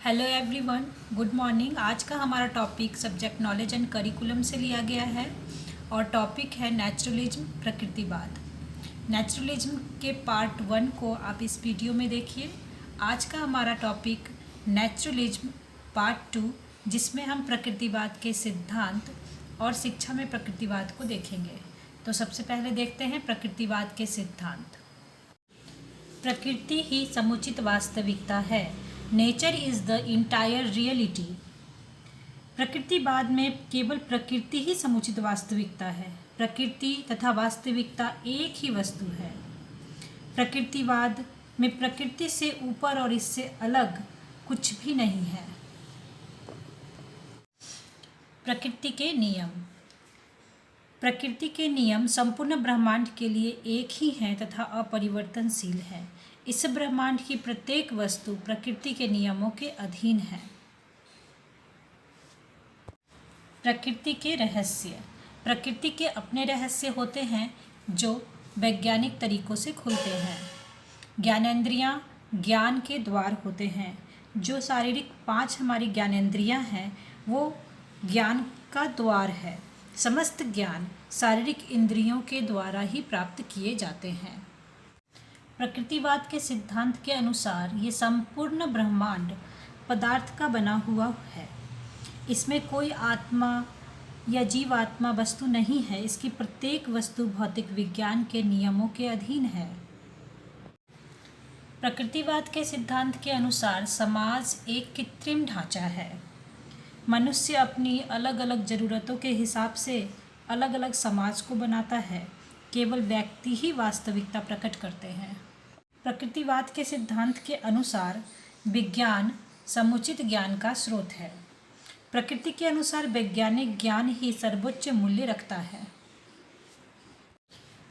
Hello everyone, good morning. आज का हमारा topic subject knowledge and curriculum से लिया गया है और टॉपिक है नेचुरलिज्म, प्रकृतिवाद। नेचुरलिज्म के पार्ट 1 को आप इस वीडियो में देखिए। आज का हमारा टॉपिक नेचुरलिज्म पार्ट 2, जिसमें हम प्रकृतिवाद के सिद्धांत और शिक्षा में प्रकृतिवाद को देखेंगे। तो सबसे पहले देखते हैं प्रकृतिवाद के सिद्धांत। प्रकृति ही समुचित वास्तविकता है। Nature is the entire reality. प्रकृतिवाद में केवल प्रकृति ही समुचित वास्तविकता है। प्रकृति तथा वास्तविकता एक ही वस्तु है। प्रकृतिवाद में प्रकृति से ऊपर और इससे अलग कुछ भी नहीं है। प्रकृति के नियम। प्रकृति के नियम संपूर्ण ब्रह्मांड के लिए एक ही हैं तथा अपरिवर्तनशील है। इस ब्रह्मांड की प्रत्येक वस्तु प्रकृति के नियमों के अधीन है। प्रकृति के रहस्य। प्रकृति के अपने रहस्य होते हैं जो वैज्ञानिक तरीकों से खुलते हैं। ज्ञानेंद्रियां ज्ञान के द्वार होते हैं। जो शारीरिक 5 हमारी ज्ञानेंद्रियां हैं वो ज्ञान का द्वार है। समस्त ज्ञान शारीरिक इंद्रियों के द्वारा ही प्राप्त किए जाते हैं। प्रकृतिवाद के सिद्धांत के अनुसार ये संपूर्ण ब्रह्मांड पदार्थ का बना हुआ है। इसमें कोई आत्मा या जीवात्मा वस्तु नहीं है। इसकी प्रत्येक वस्तु भौतिक विज्ञान के नियमों के अधीन है। प्रकृतिवाद के सिद्धांत के अनुसार समाज एक कृत्रिम ढांचा है। मनुष्य अपनी अलग अलग ज़रूरतों के हिसाब से अलग अलग समाज को बनाता है। केवल व्यक्ति ही वास्तविकता प्रकट करते हैं। प्रकृतिवाद के सिद्धांत के अनुसार विज्ञान समुचित ज्ञान का स्रोत है। प्रकृति के अनुसार वैज्ञानिक ज्ञान ही सर्वोच्च मूल्य रखता है।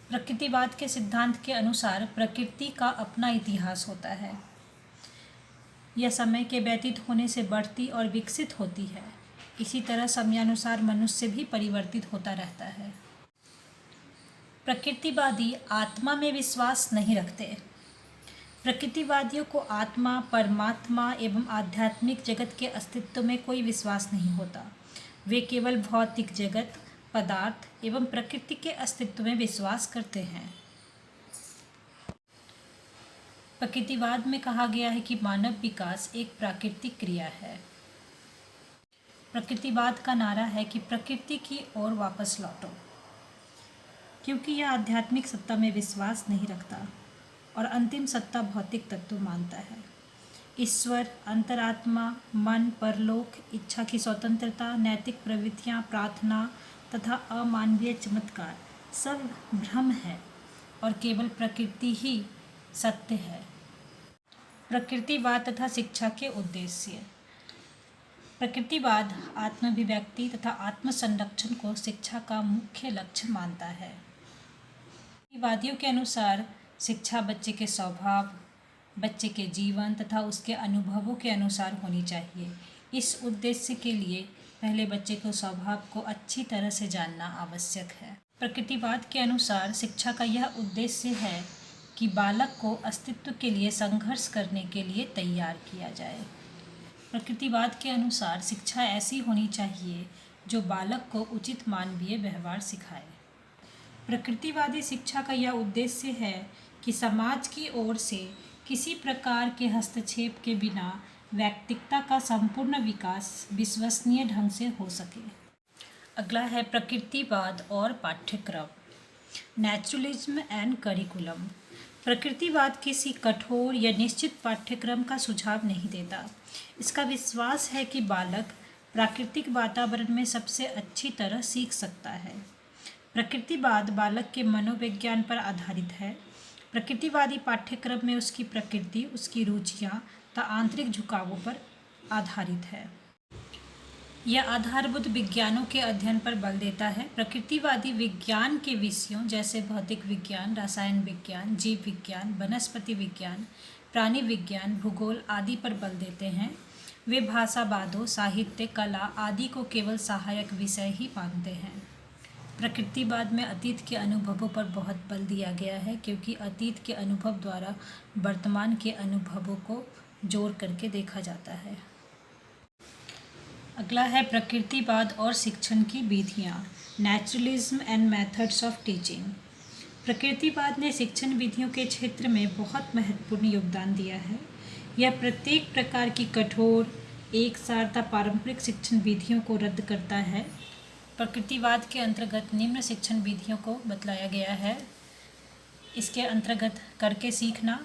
प्रकृतिवाद के सिद्धांत के अनुसार प्रकृति का अपना इतिहास होता है। यह समय के व्यतीत होने से बढ़ती और विकसित होती है। इसी तरह समयानुसार मनुष्य भी परिवर्तित होता रहता है। प्रकृतिवादी आत्मा में विश्वास नहीं रखते। प्रकृतिवादियों को आत्मा, परमात्मा एवं आध्यात्मिक जगत के अस्तित्व में कोई विश्वास नहीं होता। वे केवल भौतिक जगत, पदार्थ एवं प्रकृति के अस्तित्व में विश्वास करते हैं। प्रकृतिवाद में कहा गया है कि मानव विकास एक प्राकृतिक क्रिया है। प्रकृतिवाद का नारा है कि प्रकृति की ओर वापस लौटो, क्योंकि यह आध्यात्मिक सत्ता में विश्वास नहीं रखता और अंतिम सत्ता भौतिक तत्व मानता है। ईश्वर, अंतरात्मा, मन, परलोक, इच्छा की स्वतंत्रता, नैतिक प्रवृत्तियाँ, प्रार्थना तथा अमानवीय चमत्कार सब भ्रम है और केवल प्रकृति ही सत्य है। प्रकृतिवाद तथा शिक्षा के उद्देश्य। प्रकृतिवाद आत्माभिव्यक्ति तथा आत्म संरक्षण को शिक्षा का मुख्य लक्ष्य मानता है। प्रकृतिवादियों के अनुसार शिक्षा बच्चे के स्वभाव, बच्चे के जीवन तथा उसके अनुभवों के अनुसार होनी चाहिए। इस उद्देश्य के लिए पहले बच्चे को स्वभाव को अच्छी तरह से जानना आवश्यक है। प्रकृतिवाद के अनुसार शिक्षा का यह उद्देश्य है कि बालक को अस्तित्व के लिए संघर्ष करने के लिए तैयार किया जाए। प्रकृतिवाद के अनुसार शिक्षा ऐसी होनी चाहिए जो बालक को उचित मानवीय व्यवहार सिखाए। प्रकृतिवादी शिक्षा का यह उद्देश्य है कि समाज की ओर से किसी प्रकार के हस्तक्षेप के बिना व्यक्तित्व का संपूर्ण विकास विश्वसनीय ढंग से हो सके। अगला है प्रकृतिवाद और पाठ्यक्रम। Naturalism and curriculum. प्रकृतिवाद किसी कठोर या निश्चित पाठ्यक्रम का सुझाव नहीं देता। इसका विश्वास है कि बालक प्राकृतिक वातावरण में सबसे अच्छी तरह सीख सकता है। प्रकृतिवाद बालक के मनोविज्ञान पर आधारित है। प्रकृतिवादी पाठ्यक्रम में उसकी प्रकृति, उसकी रुचियाँ तथा आंतरिक झुकावों पर आधारित है। यह आधारभूत विज्ञानों के अध्ययन पर बल देता है। प्रकृतिवादी विज्ञान के विषयों जैसे भौतिक विज्ञान, रसायन विज्ञान, जीव विज्ञान, वनस्पति विज्ञान, प्राणी विज्ञान, भूगोल आदि पर बल देते हैं। वे भाषावादों, साहित्य, कला आदि को केवल सहायक विषय ही मानते हैं। प्रकृतिवाद में अतीत के अनुभवों पर बहुत बल दिया गया है, क्योंकि अतीत के अनुभव द्वारा वर्तमान के अनुभवों को जोड़ करके देखा जाता है। अगला है प्रकृतिवाद और शिक्षण की विधियाँ, naturalism and methods of teaching. प्रकृतिवाद ने शिक्षण विधियों के क्षेत्र में बहुत महत्वपूर्ण योगदान दिया है। यह प्रत्येक प्रकार की कठोर, एकसारता पारंपरिक शिक्षण विधियों को रद्द करता है। प्रकृतिवाद के अंतर्गत निम्न शिक्षण विधियों को बतलाया गया है। इसके अंतर्गत करके सीखना,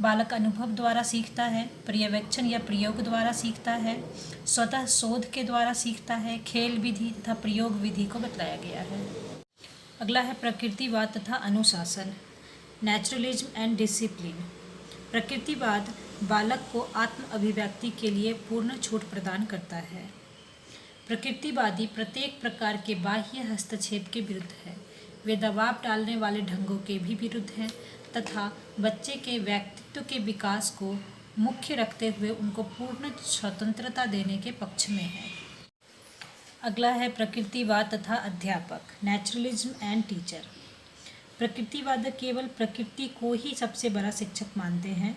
बालक अनुभव द्वारा सीखता है, पर्यवेक्षण या प्रयोग द्वारा सीखता है, स्वतः शोध के द्वारा सीखता है, खेल विधि तथा प्रयोग विधि को बतलाया गया है। अगला है प्रकृतिवाद तथा अनुशासन, नेचुरलिज्म एंड डिसिप्लिन। प्रकृतिवाद बालक को आत्म अभिव्यक्ति के लिए पूर्ण छूट प्रदान करता है। प्रकृतिवादी प्रत्येक प्रकार के बाह्य हस्तक्षेप के विरुद्ध है। वे दबाव डालने वाले ढंगों के भी विरुद्ध है तथा बच्चे के व्यक्तित्व के विकास को मुख्य रखते हुए उनको पूर्ण स्वतंत्रता देने के पक्ष में है। अगला है प्रकृतिवाद तथा अध्यापक, नेचुरलिज्म एंड टीचर। प्रकृतिवादक केवल प्रकृति को ही सबसे बड़ा शिक्षक मानते हैं,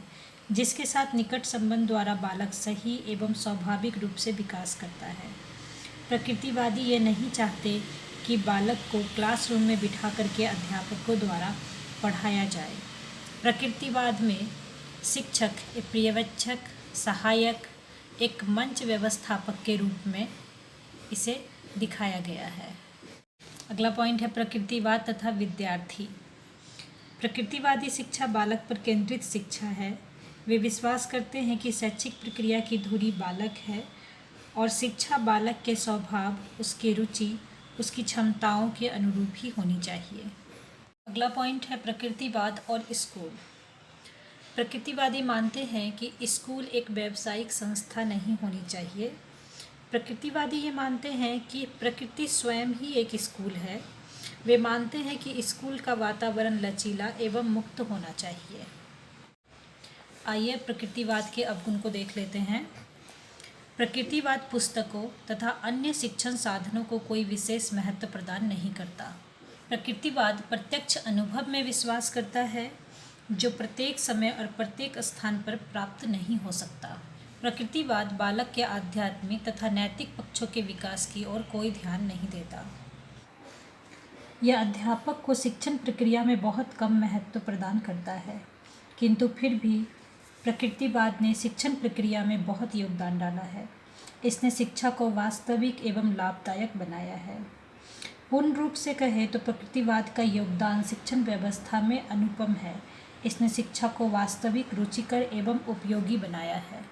जिसके साथ निकट संबंध द्वारा बालक सही एवं स्वाभाविक रूप से विकास करता है। प्रकृतिवादी ये नहीं चाहते कि बालक को क्लासरूम में बिठा करके अध्यापकों द्वारा पढ़ाया जाए। प्रकृतिवाद में शिक्षक एक पर्यवेक्षक, सहायक, एक मंच व्यवस्थापक के रूप में इसे दिखाया गया है। अगला पॉइंट है प्रकृतिवाद तथा विद्यार्थी। प्रकृतिवादी शिक्षा बालक पर केंद्रित शिक्षा है। वे विश्वास करते हैं कि शैक्षिक प्रक्रिया की धुरी बालक है और शिक्षा बालक के स्वभाव, उसकी रुचि, उसकी क्षमताओं के अनुरूप ही होनी चाहिए। अगला पॉइंट है प्रकृतिवाद और स्कूल। प्रकृतिवादी मानते हैं कि स्कूल एक व्यावसायिक संस्था नहीं होनी चाहिए। प्रकृतिवादी ये मानते हैं कि प्रकृति स्वयं ही एक स्कूल है। वे मानते हैं कि स्कूल का वातावरण लचीला एवं मुक्त होना चाहिए। आइए प्रकृतिवाद के अवगुण को देख लेते हैं। प्रकृतिवाद पुस्तकों तथा अन्य शिक्षण साधनों को कोई विशेष महत्व प्रदान नहीं करता। प्रकृतिवाद प्रत्यक्ष अनुभव में विश्वास करता है, जो प्रत्येक समय और प्रत्येक स्थान पर प्राप्त नहीं हो सकता। प्रकृतिवाद बालक के आध्यात्मिक तथा नैतिक पक्षों के विकास की ओर कोई ध्यान नहीं देता। यह अध्यापक को शिक्षण प्रक्रिया में बहुत कम महत्व प्रदान करता है, किंतु फिर भी प्रकृतिवाद ने शिक्षण प्रक्रिया में बहुत योगदान डाला है। इसने शिक्षा को वास्तविक एवं लाभदायक बनाया है। पूर्ण रूप से कहें तो प्रकृतिवाद का योगदान शिक्षण व्यवस्था में अनुपम है। इसने शिक्षा को वास्तविक, रुचिकर एवं उपयोगी बनाया है।